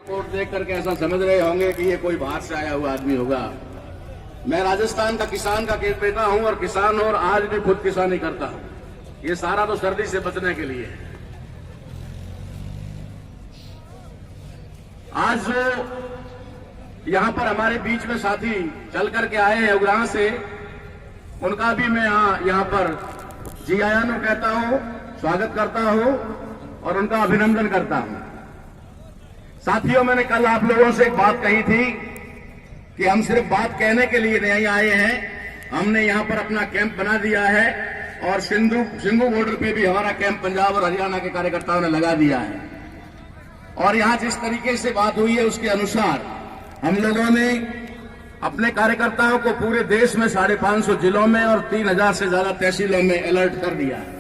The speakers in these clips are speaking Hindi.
रिपोर्ट देख करके ऐसा समझ रहे होंगे कि ये कोई बाहर से आया हुआ आदमी होगा। मैं राजस्थान का किसान का बेटा हूं और किसान हूं और आज भी खुद किसानी करता हूं। ये सारा तो सर्दी से बचने के लिए है। आज जो यहां पर हमारे बीच में साथी चल करके आए हैं उगराह से, उनका भी मैं यहां पर जी आयानु कहता हूं, स्वागत करता हूं और उनका अभिनंदन करता हूं। साथियों, मैंने कल आप लोगों से एक बात कही थी कि हम सिर्फ बात कहने के लिए नहीं आए हैं। हमने यहां पर अपना कैंप बना दिया है और सिंघू बॉर्डर पे भी हमारा कैंप पंजाब और हरियाणा के कार्यकर्ताओं ने लगा दिया है। और यहां जिस तरीके से बात हुई है उसके अनुसार हम लोगों ने अपने कार्यकर्ताओं को पूरे देश में 550 जिलों में और 3000 से ज्यादा तहसीलों में अलर्ट कर दिया है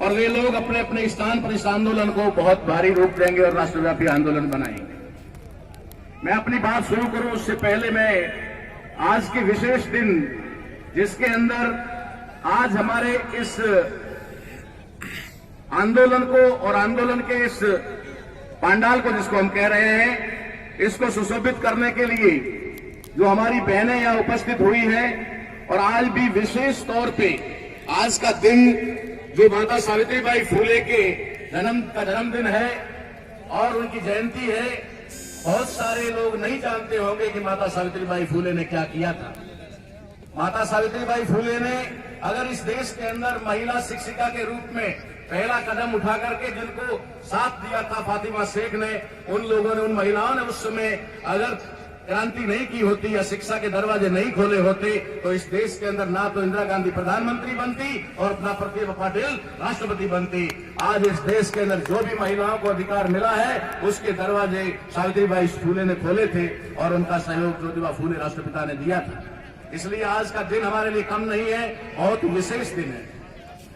और वे लोग अपने अपने स्थान पर इस आंदोलन को बहुत भारी रूप देंगे और राष्ट्रव्यापी आंदोलन बनाएंगे। मैं अपनी बात शुरू करूं उससे पहले मैं आज के विशेष दिन, जिसके अंदर आज हमारे इस आंदोलन को और आंदोलन के इस पांडाल को जिसको हम कह रहे हैं, इसको सुशोभित करने के लिए जो हमारी बहनें यहां उपस्थित हुई हैं और आज भी विशेष तौर पे आज का दिन जो माता सावित्रीबाई फुले के जन्मदिन है और उनकी जयंती है। बहुत सारे लोग नहीं जानते होंगे कि माता सावित्रीबाई फुले ने क्या किया था। माता सावित्रीबाई फुले ने अगर इस देश के अंदर महिला शिक्षिका के रूप में पहला कदम उठा करके जिनको साथ दिया था फातिमा शेख ने, उन लोगों ने, उन महिलाओं ने उस समय अगर क्रांति नहीं की होती या शिक्षा के दरवाजे नहीं खोले होते तो इस देश के अंदर ना तो इंदिरा गांधी प्रधानमंत्री बनती और ना प्रतिभा पाटिल राष्ट्रपति बनती। आज इस देश के अंदर जो भी महिलाओं को अधिकार मिला है उसके दरवाजे सावित्रीबाई फुले ने खोले थे और उनका सहयोग ज्योतिबा फुले राष्ट्रपिता ने दिया था। इसलिए आज का दिन हमारे लिए कम नहीं है, बहुत विशेष दिन है।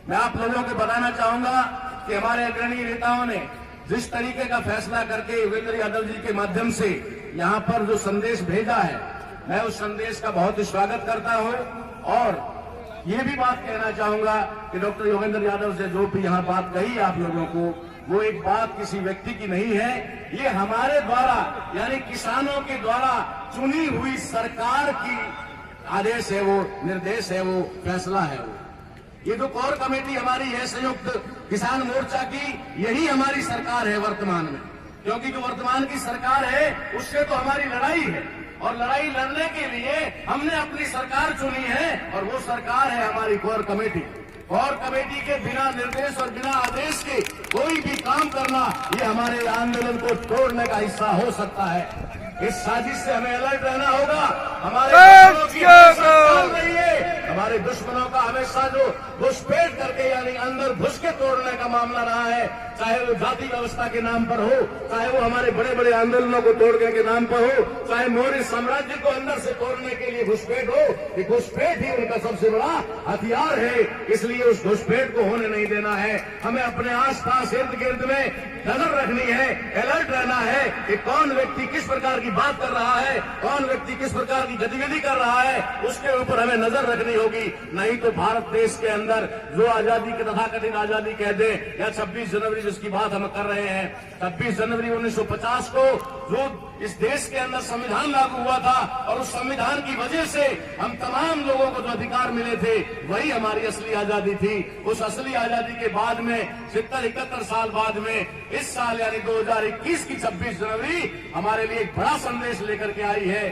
मैं आप लोगों को बताना चाहूंगा कि हमारे अग्रणी नेताओं ने जिस तरीके का फैसला करके योगेंद्र यादव जी के माध्यम से यहां पर जो संदेश भेजा है, मैं उस संदेश का बहुत ही स्वागत करता हूं और ये भी बात कहना चाहूंगा कि डॉक्टर योगेंद्र यादव से जो भी यहां बात कही आप लोगों को, वो एक बात किसी व्यक्ति की नहीं है। ये हमारे द्वारा यानी किसानों के द्वारा चुनी हुई सरकार की आदेश है, वो निर्देश है, वो फैसला है। वो ये जो कोर कमेटी हमारी है संयुक्त किसान मोर्चा की, यही हमारी सरकार है वर्तमान में। क्योंकि जो वर्तमान की सरकार है उससे तो हमारी लड़ाई है और लड़ाई लड़ने के लिए हमने अपनी सरकार चुनी है और वो सरकार है हमारी कोर कमेटी। कोर कमेटी के बिना निर्देश और बिना आदेश के कोई भी काम करना ये हमारे आंदोलन को तोड़ने का हिस्सा हो सकता है। इस साजिश से हमें अलर्ट रहना होगा। हमारे दुश्मनों का हमेशा जो घुसपैठ करके यानी अंदर घुस के तोड़ने का मामला रहा है, चाहे वो जाति व्यवस्था के नाम पर हो, चाहे वो हमारे बड़े बड़े आंदोलनों को तोड़ने के नाम पर हो, चाहे मौर्य साम्राज्य को अंदर से तोड़ने के लिए घुसपैठ हो, ये घुसपैठ ही उनका सबसे बड़ा हथियार है। इसलिए उस घुसपैठ को होने नहीं देना है। हमें अपने आस पास इर्द गिर्द में नजर रखनी है, अलर्ट रहना है कि कौन व्यक्ति किस प्रकार की बात कर रहा है, कौन व्यक्ति किस प्रकार की गतिविधि कर रहा है, उसके ऊपर हमें नजर रखनी होगी। नहीं तो भारत देश के अंदर जो आजादी के तथाकथित आजादी कह दे या 26 जनवरी जिसकी बात हम कर रहे हैं, 26 जनवरी 1950 को जो इस देश के अंदर संविधान लागू हुआ था और उस संविधान की वजह से हम तमाम लोगों को जो अधिकार मिले थे वही हमारी असली आजादी थी। उस असली आजादी के बाद में 70-71 साल बाद में इस साल यानी 2021 की 26 जनवरी हमारे लिए एक बड़ा संदेश लेकर के आई है।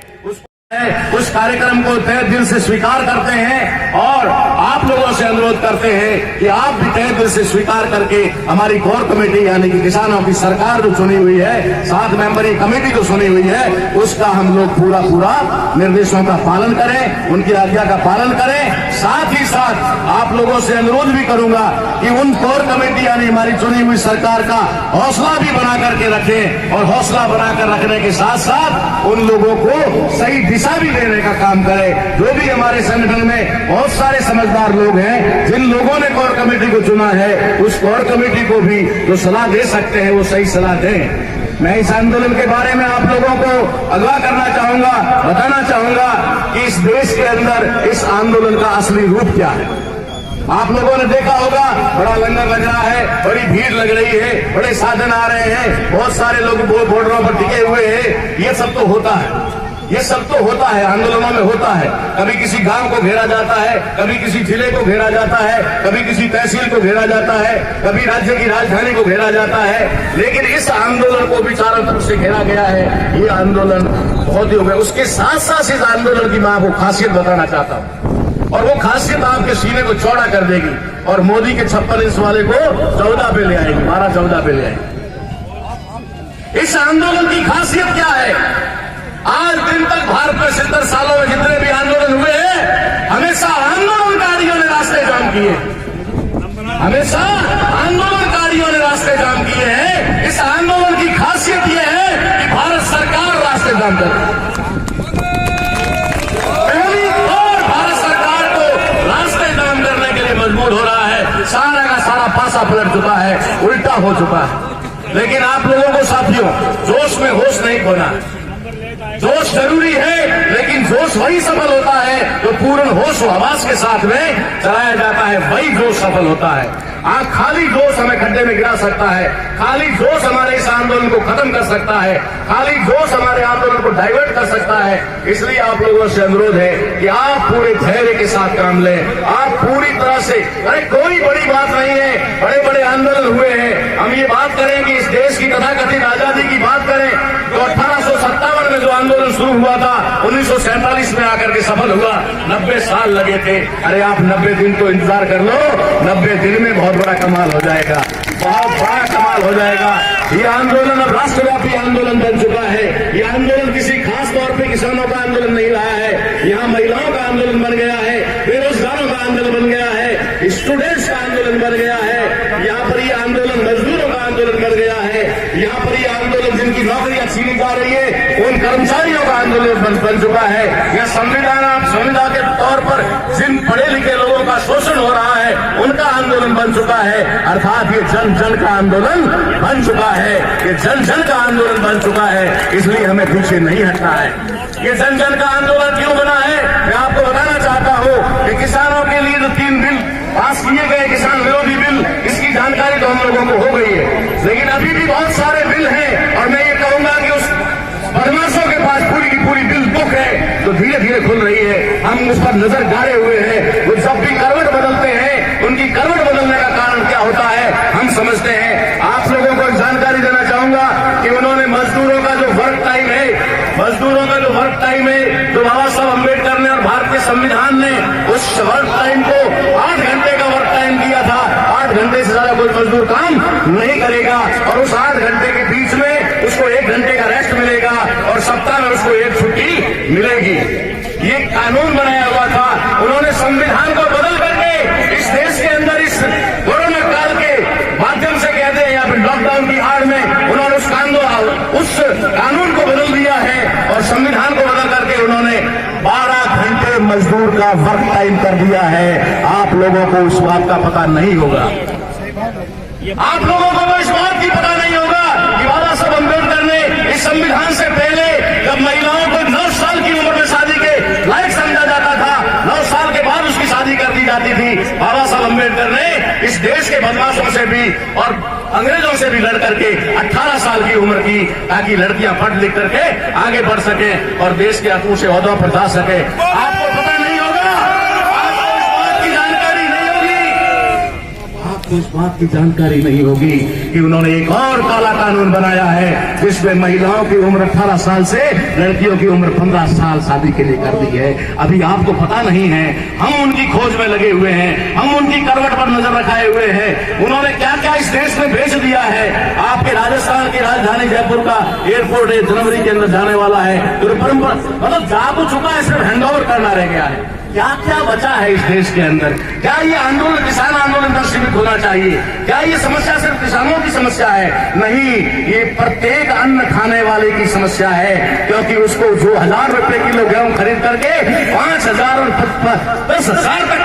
उस कार्यक्रम को तहे दिल से स्वीकार करते हैं और आप लोगों से अनुरोध करते हैं कि आप भी तहे दिल से स्वीकार करके हमारी कोर कमेटी यानी कि किसानों की सरकार जो चुनी हुई है, 7 मेंबरी कमेटी जो चुनी हुई है, उसका हम लोग पूरा निर्देशों का पालन करें, उनकी आज्ञा का पालन करें। साथ ही साथ आप लोगों से अनुरोध भी करूंगा कि उन कोर कमेटी यानी हमारी चुनी हुई सरकार का हौसला भी बना करके रखें और हौसला बनाकर रखने के साथ साथ उन लोगों को सही दिशा भी देने का काम करें। जो भी हमारे संगठन में बहुत सारे समझदार लोग हैं, जिन लोगों ने कोर कमेटी को चुना है, उस कोर कमेटी को भी जो सलाह दे सकते हैं वो सही सलाह दें। मैं इस आंदोलन के बारे में आप लोगों को अगवा करना चाहूंगा, बताना चाहूंगा कि इस देश के अंदर इस आंदोलन का असली रूप क्या है। आप लोगों ने देखा होगा, बड़ा लंगर लग रहा है, बड़ी भीड़ लग रही है, बड़े साधन आ रहे हैं, बहुत सारे लोग बॉर्डरों पर टिके हुए हैं। ये सब तो होता है, ये सब तो होता है, आंदोलनों में होता है। कभी किसी गांव को घेरा जाता है, कभी किसी जिले को घेरा जाता है, कभी किसी तहसील को घेरा जाता है, कभी राज्य की राजधानी को घेरा जाता है। लेकिन इस आंदोलन को भी चारों तरफ से घेरा गया है। ये आंदोलन बहुत ही हो गया। उसके साथ साथ इस आंदोलन की मैं आपको खासियत बताना चाहता हूं, और वो खासियत आपके सीने को चौड़ा कर देगी और मोदी के 56 इंच वाले को 14 पे ले आएगी, 12-14 पे ले आएगी। इस आंदोलन की खासियत क्या है? आज दिन तक भारत में 70 सालों में जितने भी आंदोलन हुए हैं, हमेशा आंदोलनकारियों ने रास्ते जाम किए, हमेशा आंदोलनकारियों ने रास्ते जाम किए हैं। इस आंदोलन की खासियत यह है कि भारत सरकार रास्ते जाम कर रही है। पहली बार भारत सरकार को रास्ते जाम करने के लिए मजबूर हो रहा है। सारा का सारा पासा पलट चुका है, उल्टा हो चुका है। लेकिन आप लोगों को साथियों, जोश में होश नहीं खोना है। जोश जरूरी है, लेकिन जोश वही सफल होता है जो पूर्ण होश व हवास के साथ में चलाया जाता है, वही जोश सफल होता है। आज खाली जोश हमें खड्डे में गिरा सकता है, खाली जोश हमारे इस आंदोलन को खत्म कर सकता है, खाली जोश हमारे आंदोलन को डाइवर्ट कर सकता है। इसलिए आप लोगों से अनुरोध है कि आप पूरे धैर्य के साथ काम लें, आप पूरी तरह से। अरे कोई बड़ी बात नहीं है, बड़े बड़े आंदोलन हुए हैं। हम ये बात करें कि इस देश की तथाकथित आजादी की बात करें तो 1857 में जो आंदोलन शुरू हुआ था, 1947 में आकर के सफल हुआ। 90 साल लगे थे। अरे आप 90 दिन तो इंतजार कर लो, 90 दिन में बहुत बड़ा कमाल हो जाएगा, बहुत बड़ा कमाल हो जाएगा। ये आंदोलन अब राष्ट्रव्यापी आंदोलन बन चुका है। ये आंदोलन किसी खास तौर पे किसानों का आंदोलन नहीं रहा है, यहाँ महिलाओं का आंदोलन बन गया है, बेरोजगारों का आंदोलन बन गया है, स्टूडेंट्स का आंदोलन बन गया है। यहाँ पर ये आंदोलन मजदूरों का आंदोलन बन गया है। यहाँ पर ये आंदोलन जिनकी नौकरियां छीनी जा रही है, उन कर्मचारियों का आंदोलन बन चुका है। यह संविधान के तौर पर जिन पढ़े लिखे लोगों का शोषण हो रहा है, उनका आंदोलन बन चुका है। अर्थात ये जन जन का आंदोलन बन चुका है, ये जन जन का आंदोलन बन चुका है। इसलिए हमें पीछे नहीं हटना है। ये जन जन का आंदोलन क्यों बना है, मैं आपको बताना चाहता हूं कि किसानों के लिए जो 3 बिल पास किए गए, किसान विरोधी बिल, इसकी जानकारी तो हम लोगों को हो गई है। लेकिन अभी भी बहुत सारे बिल हैं, और मैं ये कहूंगा कि उस बदमाशों के पास पूरी की पूरी बिल बुक है, तो धीरे धीरे खुल रही है। हम उस पर नजर गाड़े हुए हैं। वो जब भी करवट बदलते हैं, उनकी करवट बदलने का कारण क्या होता है हम समझते हैं। आप लोगों को जानकारी देना चाहूंगा कि उन्होंने मजदूरों का जो वर्क टाइम है, मजदूरों का जो वर्क टाइम है, जो बाबा साहब अम्बेडकर ने और भारतीय संविधान ने उस वर्क टाइम को 8 घंटे का वर्क टाइम दिया था। 8 घंटे से ज्यादा कोई मजदूर काम नहीं करेगा, और उस 8 घंटे के बीच में उसको 1 घंटे का रेस्ट मिलेगा, और सप्ताह में उसको 1 छुट्टी मिलेगी। ये कानून बनाया हुआ था। उन्होंने संविधान को बदल करके इस देश के अंदर इस कोरोना काल के माध्यम से कहते हैं, या फिर लॉकडाउन की आड़ में उन्होंने उस कानून को बदल दिया है, और संविधान को बदल करके उन्होंने 12 घंटे मजदूर का वर्क टाइम कर दिया है। आप लोगों को इस बात का पता नहीं होगा, आप लोगों को इस बात की पता नहीं होगा कि बाबा साहब अम्बेडकर ने इस संविधान से पहले, जब महिलाओं को 9 साल की उम्र में शादी के लायक समझा जाता था, 9 साल के बाद उसकी शादी कर दी जाती थी, बाबा साहब अम्बेडकर ने इस देश के बदमाशों से भी और अंग्रेजों से भी लड़ करके 18 साल की उम्र की, ताकि लड़कियां पढ़ लिख करके आगे बढ़ सके और देश के ऊंचे ओहदों पर जा सके। आपको पता नहीं होगा, आपको इस बात की जानकारी नहीं होगी, आपको इस बात की जानकारी नहीं होगी कि उन्होंने एक और काला कानून बनाया है, जिसमें महिलाओं की उम्र 18 साल से लड़कियों की उम्र 15 साल शादी के लिए कर दी है। अभी आपको पता नहीं है, हम उनकी खोज में लगे हुए हैं, हम उनकी करवट पर नजर रखाए हुए हैं। उन्होंने क्या क्या इस देश में भेज दिया है। आपके राजस्थान की राजधानी जयपुर का एयरपोर्ट 1 जनवरी के अंदर जाने वाला है, तो परंपरा मतलब जा तो चुका है, सिर्फ हैंडओवर करना रह गया है। क्या क्या बचा है इस देश के अंदर? क्या ये आंदोलन किसान आंदोलन तक सीमित होना चाहिए? क्या ये समस्या सिर्फ किसानों की समस्या है? नहीं, ये प्रत्येक अन्न खाने वाले की समस्या है, क्योंकि उसको जो 1000 रुपए किलो गेहूं खरीद करके 5000 और 10,000 तक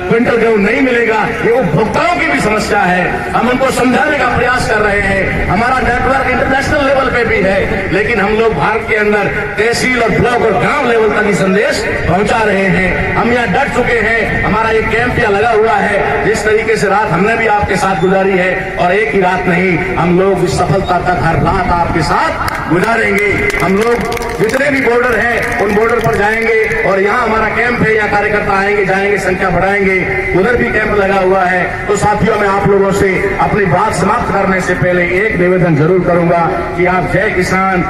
क्विंटल गेहूं नहीं मिलेगा, ये उपभोक्ताओं की भी समस्या है। हम उनको समझाने का प्रयास कर रहे हैं। हमारा नेटवर्क इंटरनेशनल लेवल पे भी गई है, लेकिन हम लोग भारत के अंदर तहसील और ब्लॉक और गांव लेवल तक ही संदेश पहुंचा रहे हैं। हम यहाँ डट चुके हैं, हमारा एक कैंप यहाँ लगा हुआ है। जिस तरीके से रात हमने भी आपके साथ गुजारी है, और एक ही रात नहीं, हम लोग इस सफलता तक हर रात आपके साथ गुजारेंगे। हम लोग जितने भी बॉर्डर हैं उन बॉर्डर पर जाएंगे, और यहाँ हमारा कैंप है, यहाँ कार्यकर्ता आएंगे जाएंगे, संख्या बढ़ाएंगे, उधर भी कैंप लगा हुआ है। तो साथियों, मैं आप लोगों से अपनी बात समाप्त करने से पहले एक निवेदन जरूर करूंगा कि आप जय किसान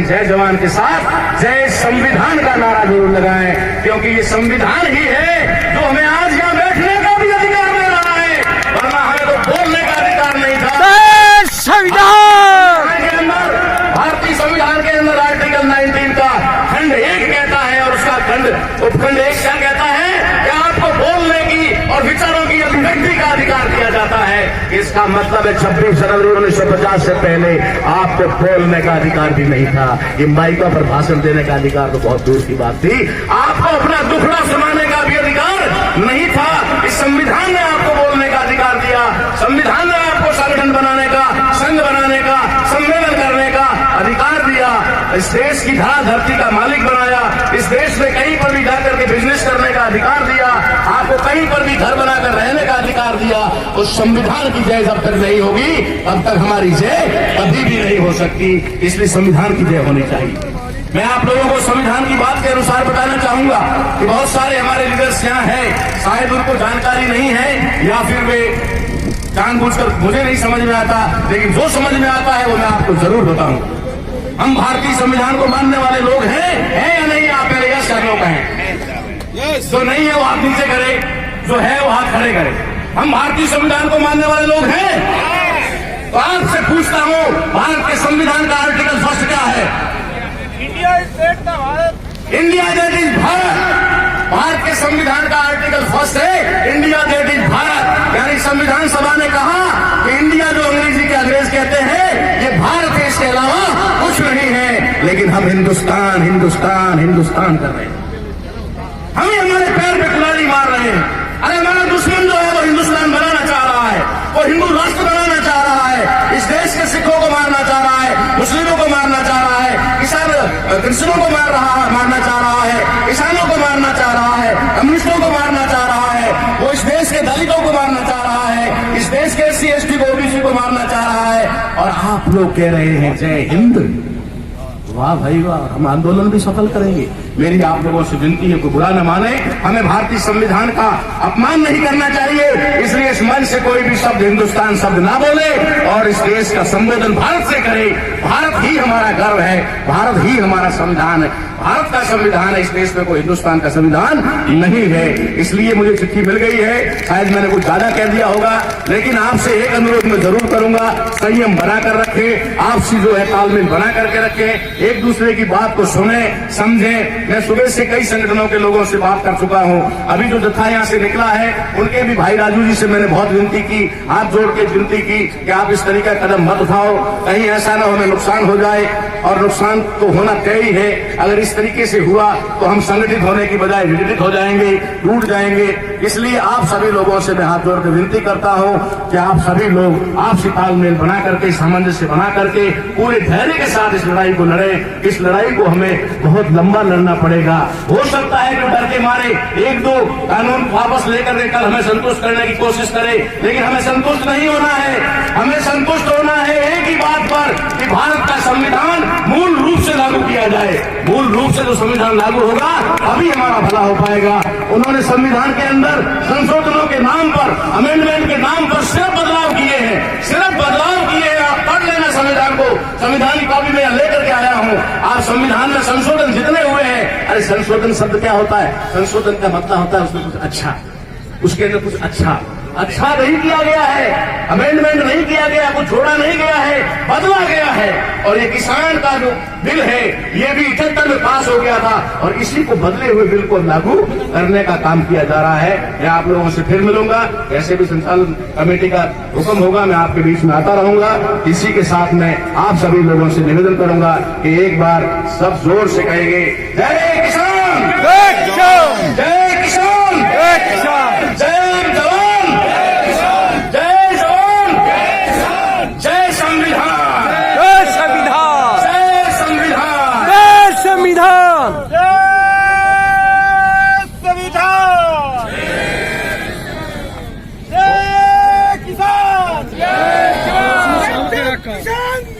जय जवान के साथ जय संविधान का नारा जरूर लगाएं, क्योंकि ये संविधान ही है जो हमें आज यहाँ बैठने का भी अधिकार दे रहा है, वरना हमें तो बोलने का अधिकार नहीं था। संविधान के अंदर, भारतीय संविधान के अंदर आर्टिकल 19 का खंड 1 कहता है, और उसका उपखंड 1 क्या कहता है कि आपको बोलने की और विचारों की अभिव्यक्ति का अधिकार दिया जाता है। इसका मतलब है 26 जनवरी 1950 से पहले आपको बोलने का अधिकार भी नहीं था। ये माइकों पर भाषण देने का अधिकार तो बहुत दूर की बात थी, आपको अपना दुखड़ा सुनाने का भी अधिकार नहीं था। इस संविधान ने आपको बोलने का अधिकार दिया, संविधान ने आपको संगठन बनाने का, संघ बनाने का, सम्मेलन करने का अधिकार दिया, इस देश की धरती का मालिक बनाया, इस देश में कहीं पर भी जाकर के बिजनेस करने का अधिकार दिया, आपको कहीं पर भी घर बनाकर रहने का अधिकार दिया। उस संविधान की जय जब तक नहीं होगी तब तक हमारी जय कभी भी नहीं हो सकती। इसलिए संविधान की जय होनी चाहिए। मैं आप लोगों को संविधान की बात के अनुसार बताना चाहूंगा कि बहुत सारे हमारे लीडर्स यहाँ हैं, शायद उनको जानकारी नहीं है, या फिर वे जानबूझकर, मुझे नहीं समझ में आता, लेकिन जो समझ में आता है वो मैं आपको जरूर बताऊंगा। हम भारतीय संविधान को मानने वाले लोग हैं या नहीं? आप पहले यस या नो कहें। जो नहीं है वो हाथ नीचे करे, जो है वो हाथ खड़े करे। हम भारतीय संविधान को मानने वाले लोग हैं। तो आपसे पूछता हूं, भारत के संविधान का आर्टिकल 1 क्या है? India is that the Bharat, India that is Bharat. Bharat के संविधान का आर्टिकल 1 है इंडिया दैट इज भारत। यानी संविधान सभा ने कहा कि इंडिया जो अंग्रेजी के अंग्रेज कहते हैं, ये भारत है, इसके अलावा कुछ नहीं है। लेकिन हम हिंदुस्तान हिंदुस्तान हिंदुस्तान कर रहे हैं, हम ही हमारे पैर पे कुल्हाड़ी मार रहे हैं। अरे हमारा दुश्मन जो है वो हिंदुस्तान बनाना चाह रहा है, वो हिंदू राष्ट्र बनाना चाह रहा है, इस देश के सिखों को मारना चाह रहा है, मुस्लिमों को मारना चाह रहा है, क्रिश्चियनों को मारना चाह रहा है, किसानों को मारना चाह रहा है, कम्युनिस्टों को मारना चाह रहा है, वो इस देश के दलितों को मारना चाह रहा है, इस देश के SC ST को OBC को मारना चाह रहा है, और आप लोग कह रहे हैं जय हिंद। वाह भाई वाह, हम आंदोलन भी सफल करेंगे। मेरी आप लोगों से विनती है, कोई बुरा न माने, हमें भारतीय संविधान का अपमान नहीं करना चाहिए। इसलिए इस मंच से कोई भी शब्द हिंदुस्तान शब्द ना बोले, और इस देश का संबोधन भारत से करे। भारत ही हमारा गर्व है, भारत ही हमारा संविधान है, भारत का संविधान है। इस देश में कोई हिंदुस्तान का संविधान नहीं है। इसलिए मुझे चिट्ठी मिल गई है, शायद मैंने कुछ ज्यादा कह दिया होगा, लेकिन आपसे एक अनुरोध मैं जरूर करूंगा, संयम बनाकर रखें, आपसी जो है तालमेल बना करके रखें, एक दूसरे की बात को सुने समझें। मैं सुबह से कई संगठनों के लोगों से बात कर चुका हूं, अभी जो जत्था यहां से निकला है उनके भी भाई राजू जी से मैंने बहुत विनती की, हाथ जोड़ के विनती की कि आप इस तरीका कदम मत उठाओ, कहीं ऐसा ना हमें नुकसान हो जाए, और नुकसान तो होना तय ही है। अगर इस तरीके से हुआ तो हम संगठित होने की बजाय विघटित हो जाएंगे, टूट जाएंगे। इसलिए आप सभी लोगों से मैं हाथ जोड़कर विनती करता हूं कि आप सभी लोग आपसी तालमेल बना करके, सामंजस्य बना करके पूरे धैर्य के साथ इस लड़ाई को लड़े। इस लड़ाई को हमें बहुत लंबा लड़ना पड़ेगा। हो सकता है कि डर के मारे 1-2 कानून वापस लेकर के कल हमें संतुष्ट करने की कोशिश करे, लेकिन हमें संतुष्ट नहीं होना है। हमें संतुष्ट होना है एक ही बात पर कि भारत का संविधान मूल रूप से लागू किया जाए। मूल रूप से जो संविधान लागू होगा अभी हमारा भला हो पाएगा। उन्होंने संविधान के अंदर संशोधनों के नाम पर, अमेंडमेंट के नाम पर सिर्फ बदलाव किए हैं, सिर्फ बदलाव किए हैं। आप पढ़ लेना संविधान को, संविधान की कॉपी में लेकर के आया हूं। आप संविधान में संशोधन जितने हुए हैं, अरे संशोधन शब्द क्या होता है? संशोधन का मतलब होता है उसमें कुछ अच्छा, उसके अंदर कुछ अच्छा नहीं किया गया है, अमेंडमेंट नहीं किया गया, कुछ छोड़ा नहीं गया है, बदला गया है। और ये किसान का जो बिल है ये भी 78 में पास हो गया था, और इसी को बदले हुए बिल को लागू करने का काम किया जा रहा है। मैं आप लोगों से फिर मिलूंगा, ऐसे भी संचालन कमेटी का हुक्म होगा, मैं आपके बीच में आता रहूंगा। इसी के साथ मैं आप सभी लोगों से निवेदन करूंगा कि एक बार सब जोर से कहेंगे, जय किसान, जय किसान, जय किसान, जय किसान, जय जवान, जय जवान, जय संविधान।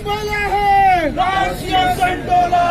बोला है राष्ट्रीय संतोलन